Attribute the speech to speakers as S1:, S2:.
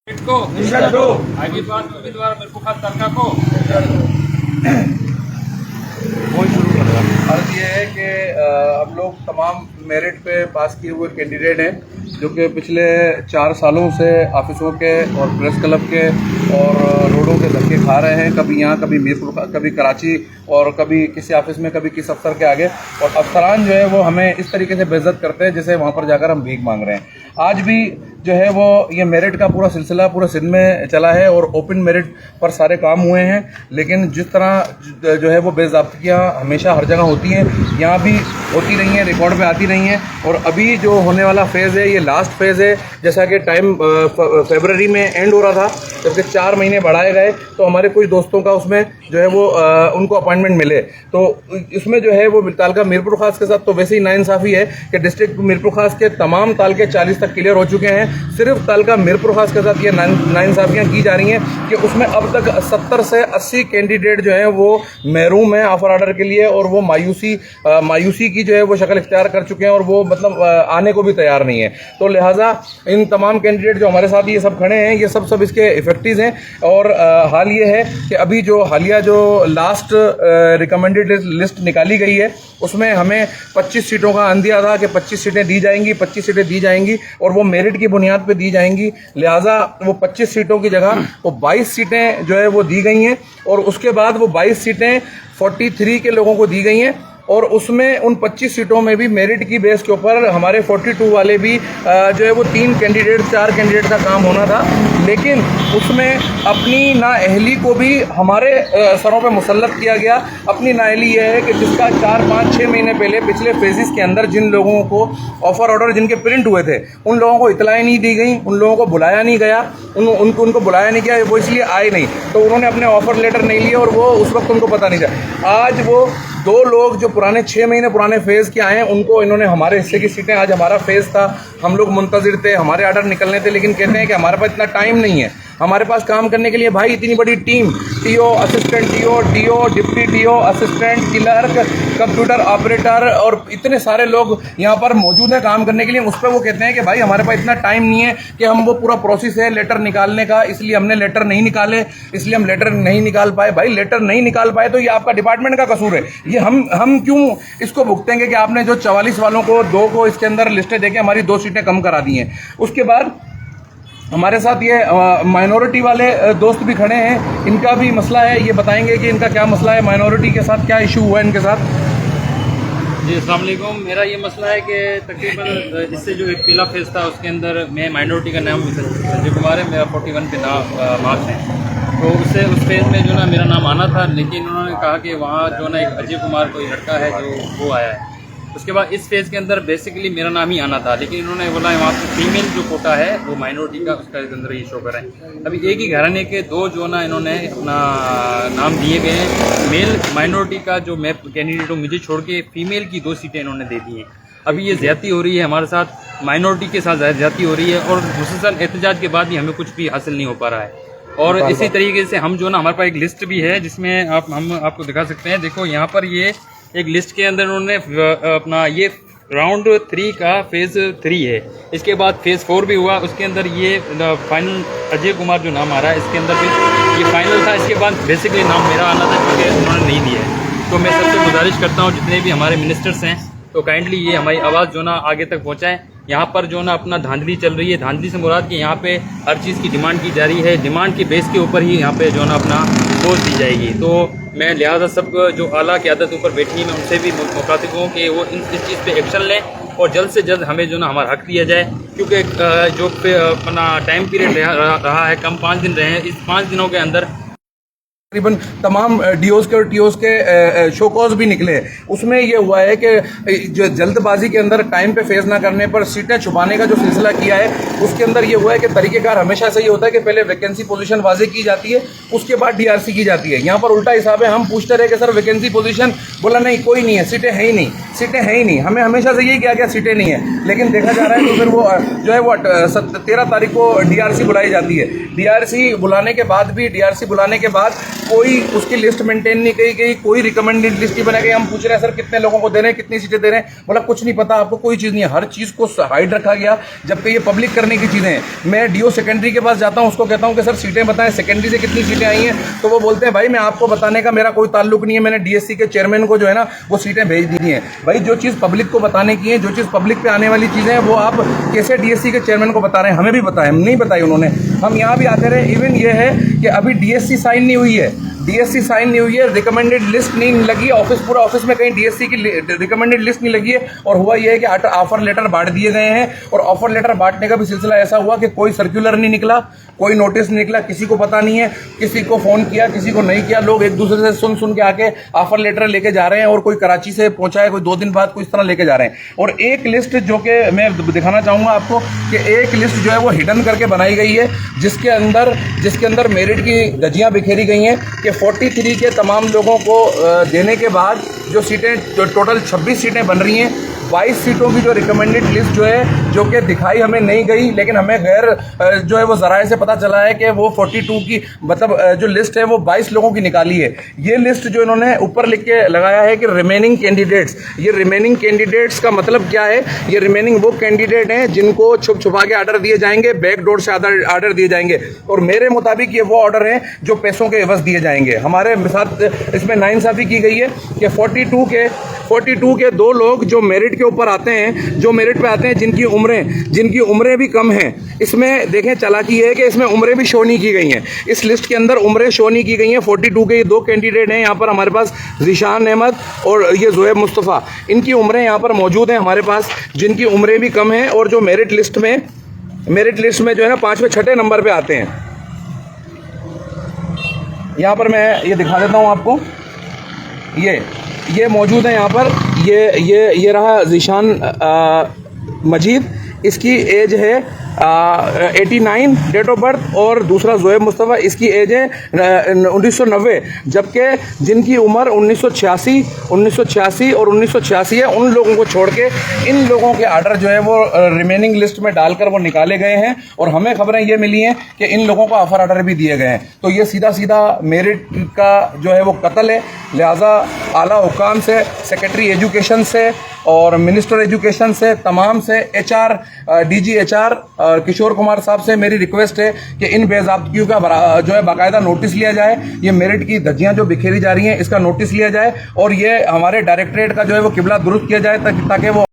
S1: को आगे बात उम्मीदवार मिरपुर तनखा को
S2: अर्ज ये है कि हम लोग तमाम मेरिट पे पास किए हुए कैंडिडेट हैं जो कि पिछले 4 सालों से ऑफिसों के और प्रेस क्लब के और रोडों के धक्के खा रहे हैं, कभी यहाँ कभी मीरपुर कभी कराची और कभी किसी ऑफिस में कभी किसी अफसर के आगे, और अफसरान जो है वो हमें इस तरीके से बेइज्जत करते हैं जैसे वहाँ पर जाकर हम भीख मांग रहे हैं। आज भी जो है वो ये मेरिट का पूरा सिलसिला पूरे सिंध में चला है और ओपन मेरिट पर सारे काम हुए हैं, लेकिन जिस तरह जो है वो बेज़ाब्तियाँ हमेशा हर जगह होती हैं, यहाँ भी होती रही हैं, रिकॉर्ड पे आती रही हैं। और अभी जो होने वाला फेज़ है ये लास्ट फेज़ है, जैसा कि टाइम फरवरी में एंड हो रहा था, जबकि 4 महीने बढ़ाए गए, तो हमारे कुछ दोस्तों का उसमें जो है वो उनको अपॉइंटमेंट मिले, तो इसमें जो है वो तालका मीरपुर खास के साथ तो वैसे ही नाइंसाफ़ी है कि डिस्ट्रिक्ट मीरपुर खास के तमाम तालके 40 तक क्लियर हो चुके हैं। सिर्फ तालका मीरपुर खास के साथ ये नाइंसाफ़ियाँ की जा रही हैं कि उसमें अब तक 70 से 80 कैंडिडेट जो हैं वो महरूम हैं ऑफर ऑर्डर के लिए, और वो मायूसी की जो है वो शक्ल इख्तियार कर चुके हैं और वो मतलब आने को भी तैयार नहीं है। तो लिहाजा इन तमाम कैंडिडेट जो हमारे साथ ये सब खड़े हैं, ये सब इसके इफेक्टिव हैं। और हाल ये है कि अभी जो हालिया जो लास्ट रिकमेंडेड लिस्ट निकाली गई है उसमें हमें 25 सीटों का अंदिया था कि 25 सीटें दी जाएंगी, 25 सीटें दी जाएंगी और वो मेरिट की बुनियाद पे दी जाएंगी। लिहाजा वो 25 सीटों की जगह वो 22 सीटें जो है वो दी गई हैं, और उसके बाद वो 22 सीटें 43 के लोगों को दी गई हैं, और उसमें उन 25 सीटों में भी मेरिट की बेस के ऊपर हमारे 42 वाले भी जो है वो 4 कैंडिडेट का काम होना था, लेकिन उसमें अपनी नाअहली को भी हमारे सरों पे मुसल्लत किया गया। अपनी नाअहली ये है कि जिसका 4, 5, 6 महीने पहले पिछले फेजेस के अंदर जिन लोगों को ऑफर ऑर्डर जिनके प्रिंट हुए थे उन लोगों को इतलाएं नहीं दी गई, उन लोगों को बुलाया नहीं गया, उनको बुलाया नहीं गया, वो इसलिए आए नहीं, तो उन्होंने अपने ऑफर लेटर नहीं लिए और वो उस वक्त उनको पता नहीं था। आज वो 2 लोग जो पुराने 6 महीने पुराने फेज़ के आए हैं उनको इन्होंने हमारे हिस्से की सीटें, आज हमारा फेज़ था, हम लोग मुंतज़िर थे, हमारे ऑर्डर निकलने थे, लेकिन कहते हैं कि हमारे पास इतना टाइम नहीं है, हमारे पास काम करने के लिए भाई इतनी बड़ी team, TO, assistant TO, DO, deputy TO, assistant clerk, computer operator और इतने सारे लोग यहाँ पर मौजूद हैं काम करने के लिए। उस पर वो कहते हैं कि भाई हमारे पास इतना टाइम नहीं है कि हम वो पूरा प्रोसेस है लेटर निकालने का, इसलिए हमने लेटर नहीं निकाले, इसलिए हम लेटर नहीं निकाल पाए। भाई लेटर नहीं निकाल पाए तो ये आपका डिपार्टमेंट का कसूर है, ये हम क्यों इसको भुगतेंगे कि आपने जो 44 वालों को 2 को इसके अंदर लिस्टें देके हमारी 2 सीटें कम करा दी हैं। उसके बाद हमारे साथ ये माइनॉरिटी वाले दोस्त भी खड़े हैं, इनका भी मसला है, ये बताएंगे कि इनका क्या मसला है, माइनॉरिटी के साथ क्या इशू हुआ है इनके साथ।
S1: जी अस्सलाम वालेकुम। मेरा ये मसला है कि तकरीबन इससे जो एक पहला फेज़ था उसके अंदर मैं माइनॉरिटी का नाम संजय कुमार है, मेरा 41 पे मार्क्स हैं, तो उससे उस फेज़ में जो ना मेरा नाम आना था, लेकिन उन्होंने कहा कि वहाँ जो ना एक अजय कुमार कोई लड़का है जो वो आया है। उसके बाद इस फेज़ के अंदर बेसिकली मेरा नाम ही आना था, लेकिन इन्होंने बोला वहाँ पर फीमेल जो कोटा है वो माइनॉरिटी का उसका इसके अंदर ही शो कर रहे हैं। अभी एक ही घराने के 2 जो ना इन्होंने अपना नाम दिए गए हैं, मेल माइनॉरिटी का जो मैं कैंडिडेट हूँ मुझे छोड़ के फीमेल की 2 सीटें इन्होंने दे दी हैं। अभी ये ज़्यादती हो रही है हमारे साथ, माइनॉरिटी के साथ ज़्यादती हो रही है, और खुसूसन एहतजाज के बाद भी हमें कुछ भी हासिल नहीं हो पा रहा है। और इसी तरीके से हम जो ना हमारे पास एक लिस्ट भी है जिसमें हम आपको दिखा सकते हैं। देखो यहाँ पर ये एक लिस्ट के अंदर उन्होंने अपना ये राउंड 3 का फेज़ 3 है, इसके बाद फेज़ 4 भी हुआ, उसके अंदर ये फाइनल अजय कुमार जो नाम आ रहा है इसके अंदर भी ये फाइनल था। इसके बाद बेसिकली नाम मेरा आना था क्योंकि उन्होंने नहीं दिया है। तो मैं सबसे गुजारिश करता हूँ जितने भी हमारे मिनिस्टर्स हैं तो काइंडली ये हमारी आवाज़ जो ना आगे तक पहुँचाएँ। यहाँ पर जो ना अपना धांधली चल रही है, धांधली से मुराद कि यहाँ पे हर चीज़ की डिमांड की जा रही है, डिमांड के बेस के ऊपर ही यहाँ पे जो ना अपना पोस्ट दी जाएगी। तो मैं लिहाजा सब जो आला क़यादत ऊपर बैठी है मैं उनसे भी मुखातिब हूँ कि वो इस चीज़ पे एक्शन लें और जल्द से जल्द हमें जो ना हमारा हक दिया जाए, क्योंकि जो अपना टाइम पीरियड रहा है कम 5 दिन रहे हैं, इस 5 दिनों के अंदर
S2: तकरीबन तमाम डीओज के और टीओज के शोकॉज भी निकले। उसमें ये हुआ है कि जो जल्दबाजी के अंदर टाइम पे फेस ना करने पर सीटें छुपाने का जो सिलसिला किया है उसके अंदर ये हुआ है कि तरीक़ेकार हमेशा से ये होता है कि पहले वैकेंसी पोजीशन वाजे की जाती है, उसके बाद डीआरसी की जाती है। यहाँ पर उल्टा हिसाब है, हम पूछते रहे कि सर वैकेंसी पोजीशन, बोला नहीं कोई नहीं है, सीटें है ही नहीं, सीटें हैं ही नहीं। हमें हमेशा से यही किया गया सीटें नहीं है, लेकिन देखा जा रहा है तो फिर वो जो है वो 13 तारीख को डीआरसी बुलाई जाती है। डीआरसी बुलाने के बाद कोई उसकी लिस्ट मेंटेन नहीं की गई, कोई रिकमेंडेड लिस्ट नहीं बनाई गई। हम पूछ रहे हैं सर कितने लोगों को दे रहे हैं, कितनी सीटें दे रहे हैं, बोला कुछ नहीं पता आपको, कोई चीज़ नहीं है, हर चीज़ को हाइड रखा गया, जबकि ये पब्लिक करने की चीज़ें हैं। मैं डीओ सेकेंडरी के पास जाता हूँ, उसको कहता हूँ कि सर सीटें बताएं, सेकेंडरी से कितनी सीटें आई हैं, तो वो बोलते हैं भाई मैं आपको बताने का मेरा कोई ताल्लुक नहीं है, मैंने डीएससी के चेयरमैन को जो है ना वो सीटें भेज दी हैं। भाई जो चीज़ पब्लिक को बताने की है, जो चीज़ पब्लिक पे आने वाली चीज़ें हैं, वो आप कैसे डीएससी के चेयरमैन को बता रहे हैं? हमें भी बताएं, हम नहीं बताई उन्होंने। हम यहाँ भी आते रहे, इवन ये है कि अभी डीएससी साइन नहीं हुई है, डीएससी साइन नहीं हुई है, रिकमेंडेड लिस्ट नहीं लगी है, ऑफिस पूरा ऑफिस में कहीं डीएससी की रिकमेंडेड लिस्ट नहीं लगी है। और हुआ यह है कि ऑफर लेटर बांट दिए गए हैं, और ऑफर लेटर बांटने का भी सिलसिला ऐसा हुआ कि कोई सर्कुलर नहीं निकला, कोई नोटिस नहीं निकला, किसी को पता नहीं है, किसी को फोन किया, किसी को नहीं किया, लोग एक दूसरे से सुन के आके ऑफर लेटर लेके जा रहे हैं, और कोई कराची से पहुंचा है, कोई 2 दिन बाद कोई इस तरह लेके जा रहे हैं। और एक लिस्ट जो कि मैं दिखाना चाहूंगा आपको कि एक लिस्ट जो है वो हिडन करके बनाई गई है, जिसके अंदर मेरिट की धज्जियां बिखेरी गई हैं कि 43 के तमाम लोगों को देने के बाद जो सीटें, जो टोटल 26 सीटें बन रही हैं, 22 सीटों की जो रिकमेंडेड लिस्ट जो है, जो कि दिखाई हमें नहीं गई, लेकिन हमें गैर जो है वो जराए से पता चला है कि वो 42 की मतलब जो लिस्ट है वो 22 लोगों की निकाली है। ये लिस्ट जो इन्होंने ऊपर लिख के लगाया है कि रिमेनिंग कैंडिडेट्स, ये रिमेनिंग कैंडिडेट्स का मतलब क्या है? ये रिमेनिंग वो कैंडिडेट हैं जिनको छुप छुपा के ऑर्डर दिए जाएंगे, बैक डोर से ऑर्डर दिए जाएंगे, और मेरे मुताबिक ये वो ऑर्डर हैं जो पैसों के एवज दिए जाएंगे। हमारे साथ इसमें नाइंसाफी की गई है कि 42 के 2 लोग जो मेरिट के ऊपर आते हैं, जो मेरिट पे आते हैं, जिनकी उम्रें भी कम हैं। इसमें देखें चालाकी है कि इसमें उम्रें भी शो नहीं की गई हैं, इस लिस्ट के अंदर उम्रें शो नहीं की गई हैं। 42 के ये 2 कैंडिडेट हैं यहाँ पर हमारे पास, ज़ीशान अहमद और ये ज़ोएब मुस्तफ़ा, इनकी उम्रें यहाँ पर मौजूद हैं हमारे पास, जिनकी उम्रें भी कम हैं, और जो मेरिट लिस्ट में जो है ना 5वें 6ठे नंबर पे आते हैं। यहाँ पर मैं ये दिखा देता हूँ आपको, ये मौजूद है यहाँ पर, ये रहा ज़ीशान मजीद, इसकी एज है 89 डेट ऑफ बर्थ, और दूसरा ज़ोएब मुस्तफ़ा, इसकी एज है 1990, जबकि जिनकी उम्र 1986 और 1986 है, उन लोगों को छोड़ के इन लोगों के आर्डर जो है वो रिमेनिंग लिस्ट में डालकर वो निकाले गए हैं, और हमें खबरें ये मिली हैं कि इन लोगों को ऑफर आर्डर भी दिए गए हैं। तो ये सीधा मेरिट का जो है वो कत्ल है। लिहाजा आला हुकाम से, सेक्रेटरी एजुकेशन से और मिनिस्टर एजुकेशन से, तमाम से, HR DG HR Kishore Kumar साहब से मेरी रिक्वेस्ट है कि इन बेज़ाब्तियों का जो है बाकायदा नोटिस लिया जाए। ये मेरिट की धज्जियां जो बिखेरी जा रही हैं, इसका नोटिस लिया जाए, और ये हमारे डायरेक्टरेट का जो है वो किबला दुरुस्त किया जाए, ताकि वो